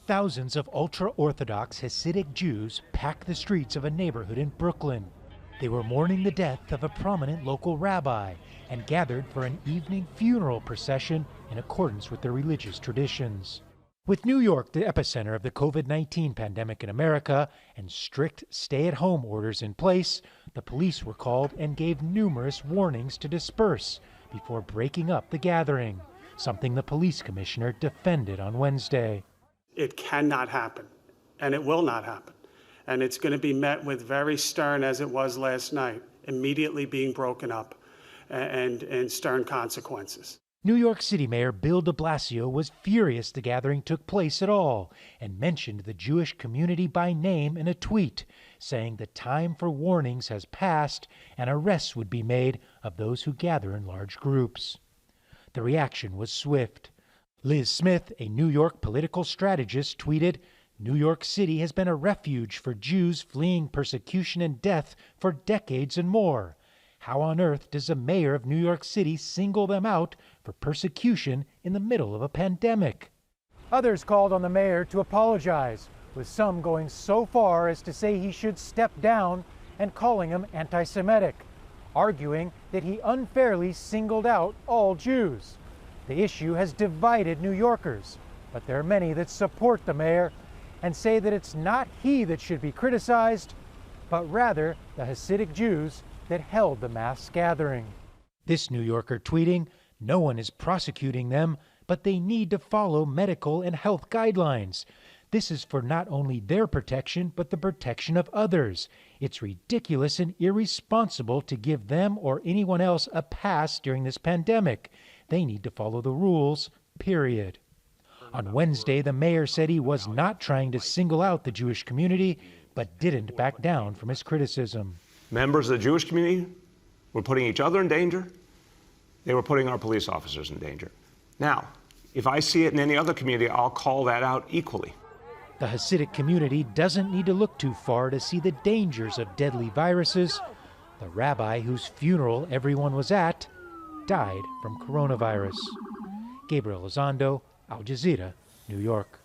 Thousands of ultra-Orthodox Hasidic Jews packed the streets of a neighborhood in Brooklyn. They were mourning the death of a prominent local rabbi and gathered for an evening funeral procession in accordance with their religious traditions. With New York the epicenter of the COVID-19 pandemic in America and strict stay-at-home orders in place, the police were called and gave numerous warnings to disperse before breaking up the gathering, something the police commissioner defended on Wednesday. It cannot happen, and it will not happen. And it's going to be met with very stern, as it was last night, immediately being broken up and stern consequences. New York City Mayor Bill de Blasio was furious the gathering took place at all and mentioned the Jewish community by name in a tweet, saying the time for warnings has passed and arrests would be made of those who gather in large groups. The reaction was swift. Liz Smith, a New York political strategist, tweeted, "New York City has been a refuge for Jews fleeing persecution and death for decades and more. How on earth does the mayor of New York City single them out for persecution in the middle of a pandemic?" Others called on the mayor to apologize, with some going so far as to say he should step down and calling him anti-Semitic, arguing that he unfairly singled out all Jews. The issue has divided New Yorkers, but there are many that support the mayor and say that it's not he that should be criticized, but rather the Hasidic Jews that held the mass gathering. This New Yorker tweeting, "No one is prosecuting them, but they need to follow medical and health guidelines. This is for not only their protection, but the protection of others. It's ridiculous and irresponsible to give them or anyone else a pass during this pandemic. They need to follow the rules, period." On Wednesday, the mayor said he was not trying to single out the Jewish community, but didn't back down from his criticism. Members of the Jewish community were putting each other in danger. They were putting our police officers in danger. Now, if I see it in any other community, I'll call that out equally. The Hasidic community doesn't need to look too far to see the dangers of deadly viruses. The rabbi whose funeral everyone was at died from coronavirus. Gabriel Elizondo, Al Jazeera, New York.